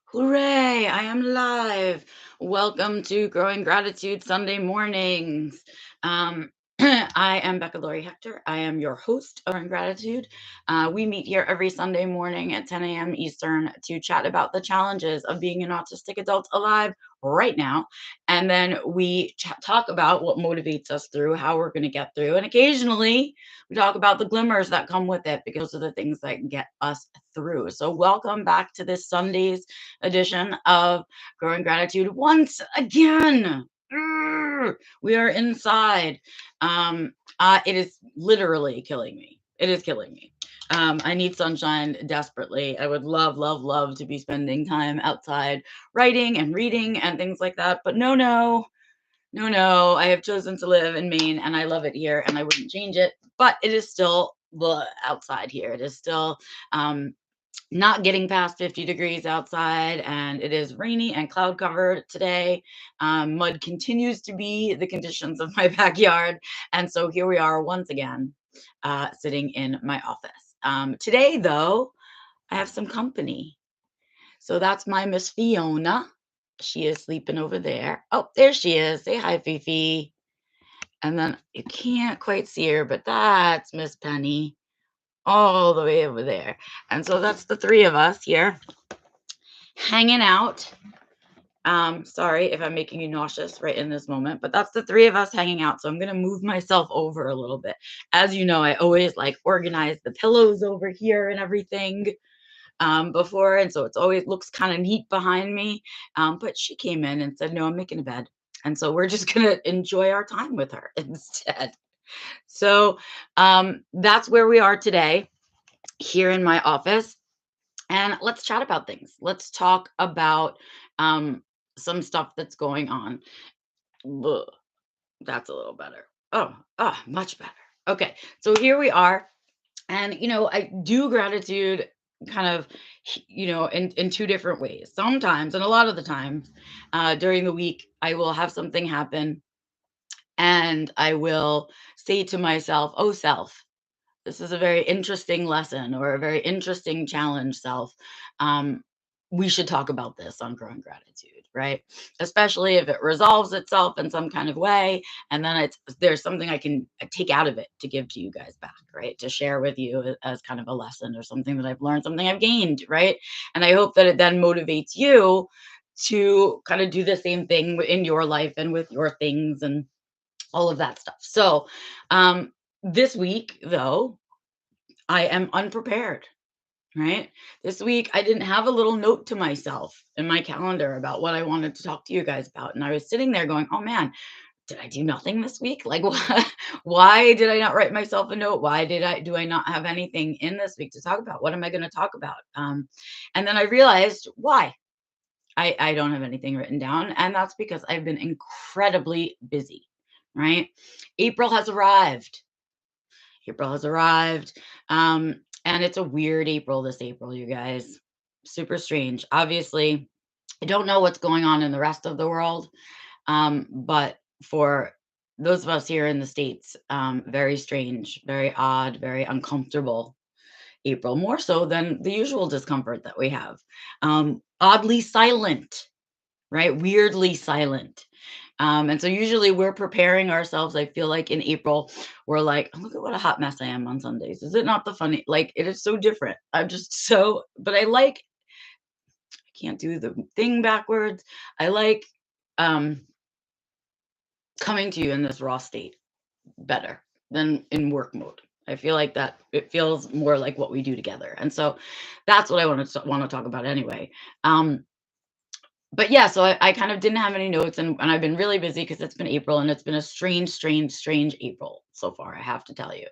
Hooray! I am live. Welcome to Growing Gratitude Sunday mornings. I am Becca Lori Hector. I am your host of Growing Gratitude. We meet here every Sunday morning at 10 a.m. Eastern to chat about the challenges of being an autistic adult alive right now. And then we talk about what motivates us through, how we're going to get through. And occasionally we talk about the glimmers that come with it because those are the things that get us through. So welcome back to this Sunday's edition of Growing Gratitude once again. We are inside. It is literally killing me. It is killing me. I need sunshine desperately. I would love, love, love to be spending time outside writing and reading and things like that. But no. I have chosen to live in Maine and I love it here and I wouldn't change it. But it is still outside here. It is still not getting past 50 degrees outside, and it is rainy and cloud covered today. Mud continues to be the conditions of my backyard. And so here we are once again, sitting in my office. Today, though, I have some company. So that's my Miss Fiona. She is sleeping over there. Oh, there she is. Say hi, Fifi. And then you can't quite see her, but that's Miss Penny all the way over there. And so that's the three of us here hanging out. Sorry if I'm making you nauseous right in this moment, but that's the three of us hanging out. So I'm going to move myself over a little bit. As you know, I always like organize the pillows over here and everything before. And so it's always looks kind of neat behind me. But she came in and said, no, I'm making a bed. And so we're just going to enjoy our time with her instead. So that's where we are today here in my office. And let's chat about things. Let's talk about some stuff that's going on. Ugh, that's a little better. Oh, much better. Okay, so here we are. And, I do gratitude kind of, in two different ways. Sometimes, and a lot of the times during the week, I will have something happen and I will say to myself, oh, self, this is a very interesting lesson or a very interesting challenge, self. Um, we should talk about this on Growing Gratitude, right? Especially if it resolves itself in some kind of way, and then there's something I can take out of it to give to you guys back, right? To share with you as kind of a lesson or something that I've learned, something I've gained, right? And I hope that it then motivates you to kind of do the same thing in your life and with your things and all of that stuff. So, this week, though, I am unprepared, right? This week, I didn't have a little note to myself in my calendar about what I wanted to talk to you guys about. And I was sitting there going, oh man, did I do nothing this week? Like, why did I not write myself a note? Do I not have anything in this week to talk about? What am I going to talk about? And then I realized why. I don't have anything written down. And that's because I've been incredibly busy, right? April has arrived. April has arrived. And it's a weird April, this April, you guys. Super strange. Obviously, I don't know what's going on in the rest of the world. But for those of us here in the States, very strange, very odd, very uncomfortable April, more so than the usual discomfort that we have. Oddly silent, right? Weirdly silent. And so usually we're preparing ourselves. I feel like in April, we're like, oh, look at what a hot mess I am on Sundays. Is it not the funny? Like, it is so different. I'm just so, but I can't do the thing backwards. I like coming to you in this raw state better than in work mode. I feel like that it feels more like what we do together. And so that's what I want to talk about anyway. But yeah, so I kind of didn't have any notes and I've been really busy because it's been April and it's been a strange April so far, I have to tell you.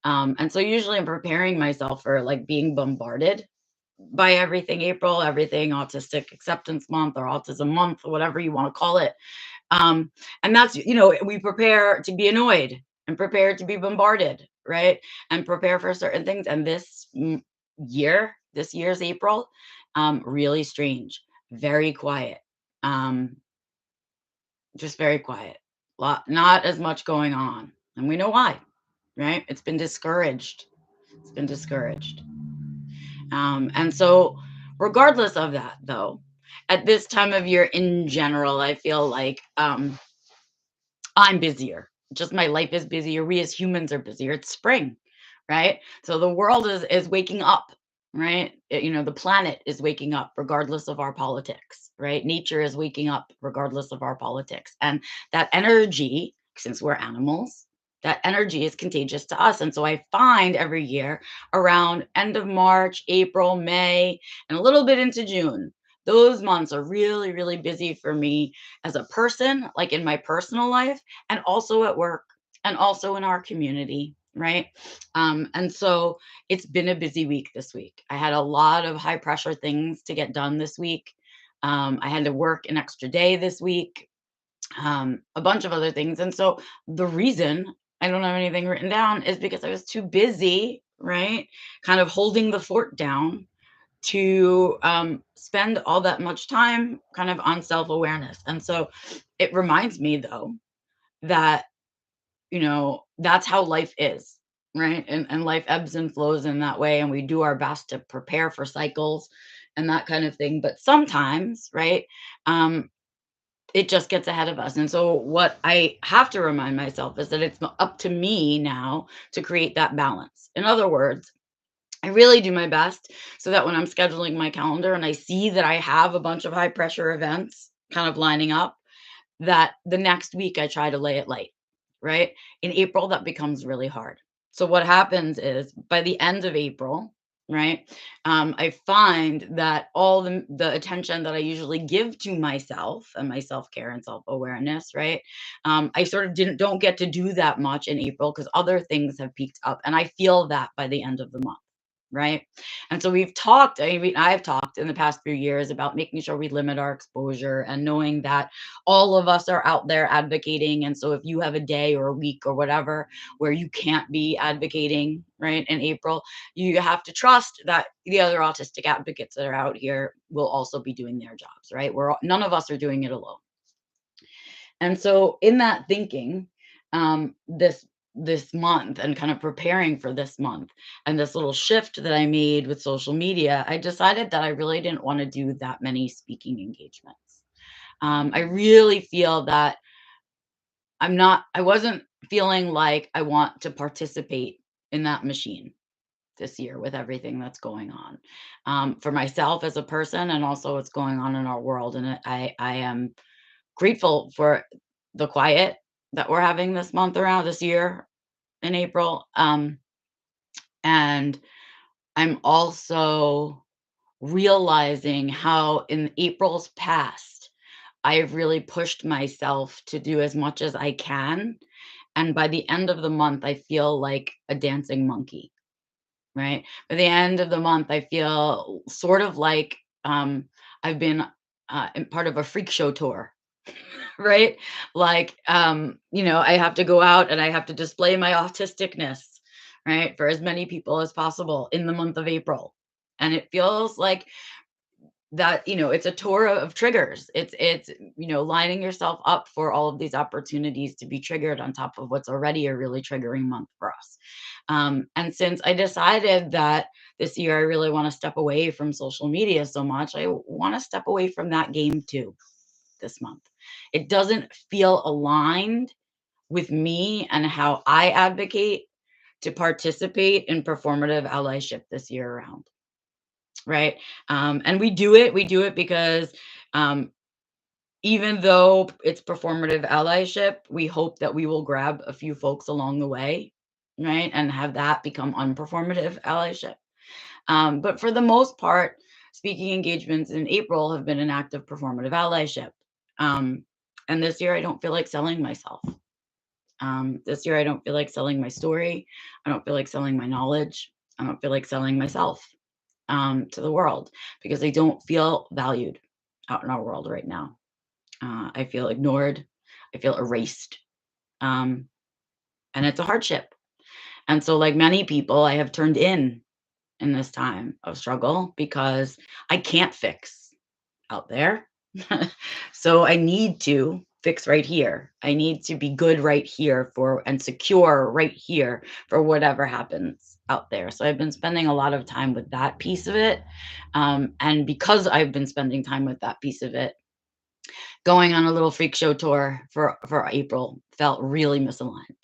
And so usually I'm preparing myself for like being bombarded by everything April, everything Autistic Acceptance Month or Autism Month or whatever you want to call it. And that's, we prepare to be annoyed and prepare to be bombarded, right? And prepare for certain things. And this year's April, really strange, very quiet, just very quiet, not as much going on. And we know why. right? It's been discouraged. It's been discouraged. And so, regardless of that, though, at this time of year in general, I feel like I'm busier. Just my life is busier. We as humans are busier. It's spring, right? So the world is waking up, right? The planet is waking up regardless of our politics, right? Nature is waking up regardless of our politics. And that energy, since we're animals, that energy is contagious to us. And so I find every year around end of March, April, May, and a little bit into June, those months are really, really busy for me as a person, like in my personal life, and also at work, and also in our community, right? And so it's been a busy week this week. I had a lot of high pressure things to get done this week. I had to work an extra day this week, a bunch of other things. And so the reason I don't have anything written down is because I was too busy, right? Kind of holding the fort down to spend all that much time kind of on self awareness. And so it reminds me, though, that that's how life is, right? And life ebbs and flows in that way, and we do our best to prepare for cycles and that kind of thing, but sometimes, right, um it just gets ahead of us. And so what I have to remind myself is that it's up to me now to create that balance. In other words, I really do my best so that when I'm scheduling my calendar and I see that I have a bunch of high pressure events kind of lining up, that the next week I try to lay it light, right? In April, that becomes really hard. So what happens is by the end of April, right, I find that all the attention that I usually give to myself and my self care and self awareness, right, I sort of don't get to do that much in April because other things have peaked up, and I feel that by the end of the month. Right. And so I've talked in the past few years about making sure we limit our exposure and knowing that all of us are out there advocating. And so if you have a day or a week or whatever where you can't be advocating, right, in April, you have to trust that the other autistic advocates that are out here will also be doing their jobs, right? None of us are doing it alone. And so in that thinking, this month and kind of preparing for this month and this little shift that I made with social media, I decided that I really didn't want to do that many speaking engagements. I really feel that I wasn't feeling like I want to participate in that machine this year with everything that's going on, for myself as a person and also what's going on in our world. And I am grateful for the quiet that we're having this month around this year in April. And I'm also realizing how in April's past, I've really pushed myself to do as much as I can. And by the end of the month, I feel like a dancing monkey, right? By the end of the month, I feel sort of like I've been in part of a freak show tour, right? Like, I have to go out and I have to display my autisticness, right, for as many people as possible in the month of April. And it feels like that, it's a tour of triggers. It's lining yourself up for all of these opportunities to be triggered on top of what's already a really triggering month for us. And since I decided that this year I really want to step away from social media so much, I want to step away from that game too this month. It doesn't feel aligned with me and how I advocate to participate in performative allyship this year around, right? And we do it because um, even though it's performative allyship, we hope that we will grab a few folks along the way, right? And have that become unperformative allyship. But for the most part, speaking engagements in April have been an act of performative allyship. Um, and this year, I don't feel like selling myself. This year, I don't feel like selling my story. I don't feel like selling my knowledge. I don't feel like selling myself to the world because I don't feel valued out in our world right now. I feel ignored. I feel erased. Um, and it's a hardship. And so, like many people, I have turned in this time of struggle because I can't fix out there. So I need to. fix right here. I need to be good right here for and secure right here for whatever happens out there. So I've been spending a lot of time with that piece of it. And because I've been spending time with that piece of it, going on a little freak show tour for April felt really misaligned.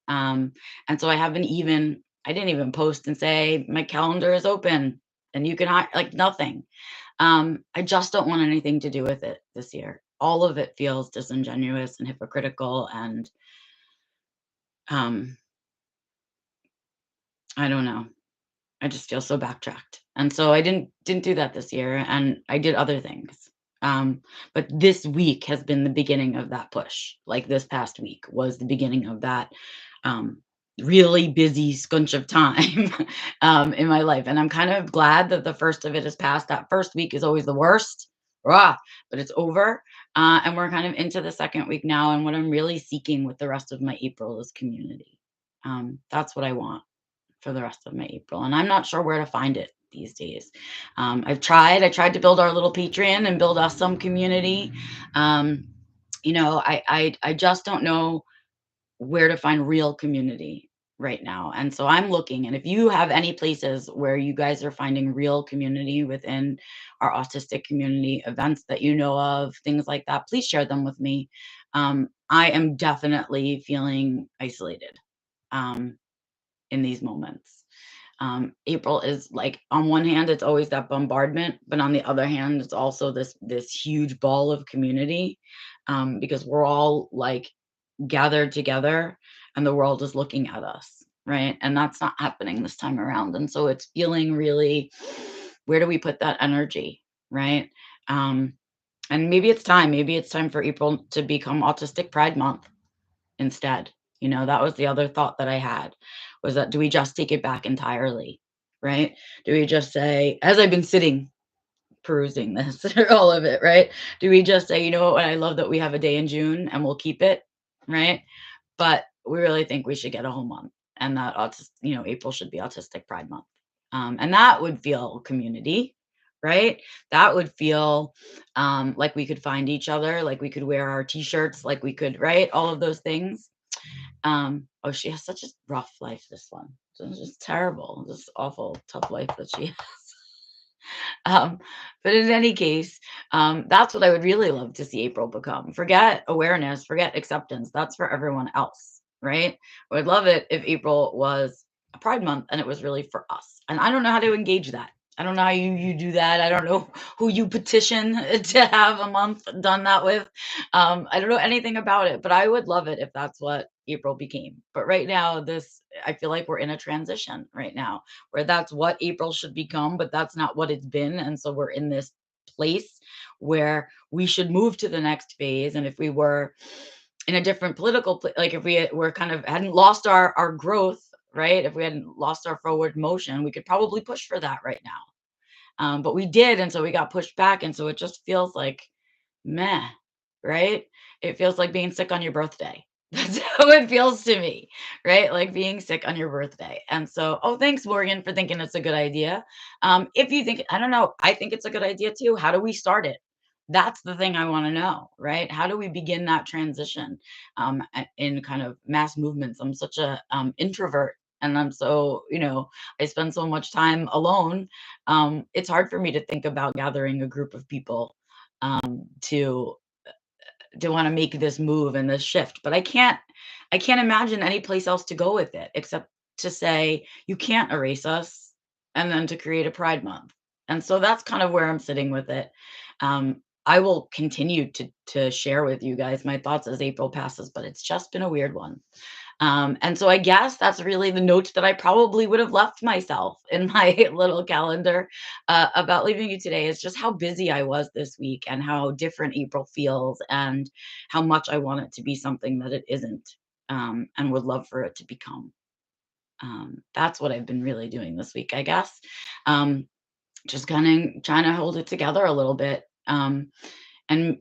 Um, and so I didn't even post and say my calendar is open and you can like nothing. I just don't want anything to do with it this year. All of it feels disingenuous and hypocritical, and um, I don't know. I just feel so backtracked. And so I didn't do that this year, and I did other things. But this week has been the beginning of that push. Like this past week was the beginning of that um, really busy scunch of time in my life. And I'm kind of glad that the first of it has passed. That first week is always the worst, rah, but it's over. And we're kind of into the second week now. And what I'm really seeking with the rest of my April is community. That's what I want for the rest of my April, and I'm not sure where to find it these days. I tried to build our little Patreon and build us some community. Um, I just don't know where to find real community right now. And so I'm looking, and if you have any places where you guys are finding real community within our autistic community, events that you know of, things like that, please share them with me. I am definitely feeling isolated. Um, in these moments. April is like on one hand, it's always that bombardment, but on the other hand, it's also this huge ball of community because we're all like gathered together and the world is looking at us, right? And that's not happening this time around. And so it's feeling really, where do we put that energy, right? Um, and maybe it's time for April to become Autistic Pride Month instead. That was the other thought that I had, was that do we just take it back entirely, right? Do we just say, as I've been sitting perusing this, all of it, right? Do we just say, you know what, I love that we have a day in June and we'll keep it, right? But we really think we should get a whole month, and that April should be Autistic Pride Month. And that would feel community, right? That would feel like we could find each other, like we could wear our t-shirts, like we could, right? All of those things. Oh, she has such a rough life, this one. It's just terrible, this awful, tough life that she has. Um, but in any case, that's what I would really love to see April become. Forget awareness, forget acceptance. That's for everyone else, right? I would love it if April was a Pride Month and it was really for us. And I don't know how to engage that. I don't know how you do that. I don't know who you petition to have a month done that with. I don't know anything about it, but I would love it if that's what April became. But right now, I feel like we're in a transition right now where that's what April should become, but that's not what it's been. And so we're in this place where we should move to the next phase. And if we were in a different like if were kind of hadn't lost our growth, right? If we hadn't lost our forward motion, we could probably push for that right now. But we did, and so we got pushed back, and so it just feels like meh, right? It feels like being sick on your birthday. That's how it feels to me, right? Like being sick on your birthday. And so, oh, thanks, Morgan, for thinking it's a good idea. If you think, I don't know, I think it's a good idea too. How do we start it? That's the thing I want to know, right? How do we begin that transition in kind of mass movements? I'm such a introvert, and I'm so, I spend so much time alone. It's hard for me to think about gathering a group of people to want to make this move and this shift, but I can't imagine any place else to go with it except to say you can't erase us, and then to create a Pride Month. And so that's kind of where I'm sitting with it. I will continue to share with you guys my thoughts as April passes, but it's just been a weird one. And so I guess that's really the note that I probably would have left myself in my little calendar about leaving you today, is just how busy I was this week and how different April feels and how much I want it to be something that it isn't, and would love for it to become. That's what I've been really doing this week, I guess. Um, just kind of trying to hold it together a little bit. And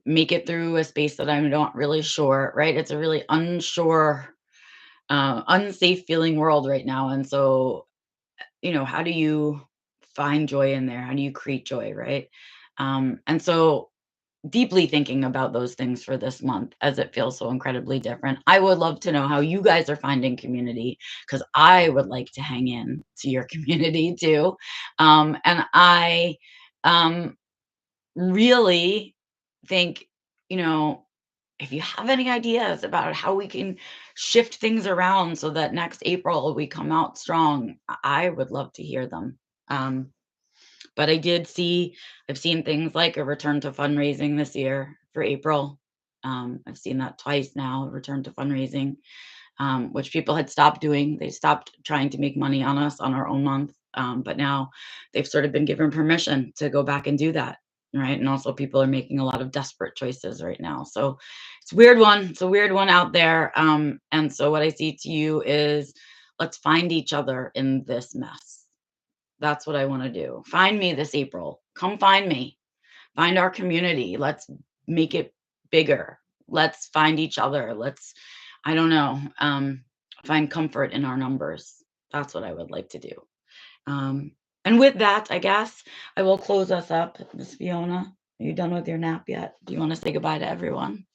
make it through a space that I'm not really sure, right? It's a really unsure, unsafe feeling world right now. And so, how do you find joy in there? How do you create joy, right? And so deeply thinking about those things for this month as it feels so incredibly different. I would love to know how you guys are finding community because I would like to hang in to your community too. And I um, really think, you know, if you have any ideas about how we can shift things around so that next April we come out strong, I would love to hear them. Um, but I've seen things like a return to fundraising this year for April. I've seen that twice now, return to fundraising, which people had stopped doing. They stopped trying to make money on us on our own month. But now they've sort of been given permission to go back and do that. Right. And also people are making a lot of desperate choices right now. So it's a weird one. It's a weird one out there. And so what I see to you is let's find each other in this mess. That's what I want to do. Find me this April. Come find me. Find our community. Let's make it bigger. Let's find each other. Let's, I don't know, find comfort in our numbers. That's what I would like to do. Um, and with that, I guess I will close us up. Miss Fiona, are you done with your nap yet? Do you want to say goodbye to everyone?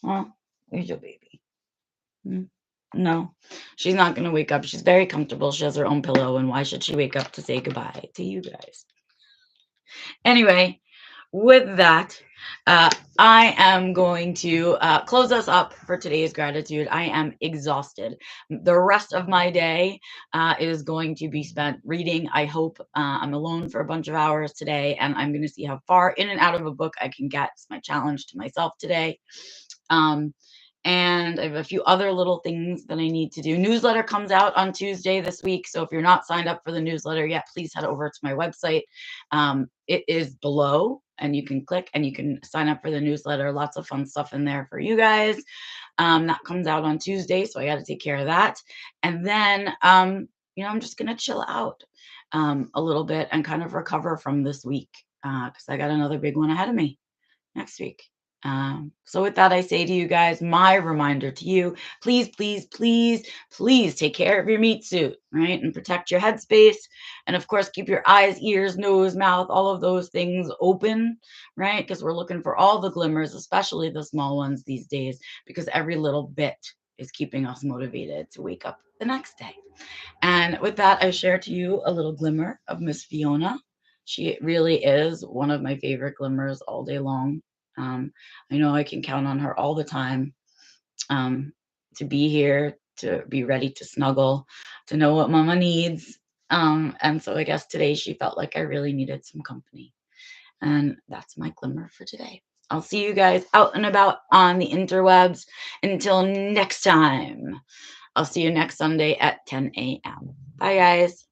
Well, where's your baby? Hmm? No, she's not going to wake up. She's very comfortable. She has her own pillow. And why should she wake up to say goodbye to you guys? Anyway, with that, uh, I am going to close us up for today's gratitude. I am exhausted. The rest of my day is going to be spent reading. I hope I'm alone for a bunch of hours today, and I'm going to see how far in and out of a book I can get. It's my challenge to myself today. Um, and I have a few other little things that I need to do. Newsletter comes out on Tuesday this week. So if you're not signed up for the newsletter yet, please head over to my website. It is below and you can click and you can sign up for the newsletter. Lots of fun stuff in there for you guys. That comes out on Tuesday. So I got to take care of that. And then, I'm just going to chill out a little bit and kind of recover from this week because I got another big one ahead of me next week. So with that, I say to you guys, my reminder to you, please, please, please, please take care of your meat suit, right? And protect your headspace. And of course, keep your eyes, ears, nose, mouth, all of those things open, right? Because we're looking for all the glimmers, especially the small ones these days, because every little bit is keeping us motivated to wake up the next day. And with that, I share to you a little glimmer of Miss Fiona. She really is one of my favorite glimmers all day long. I know I can count on her all the time to be here, to be ready to snuggle, to know what mama needs. And so I guess today she felt like I really needed some company. And that's my glimmer for today. I'll see you guys out and about on the interwebs. Until next time, I'll see you next Sunday at 10 a.m. Bye, guys.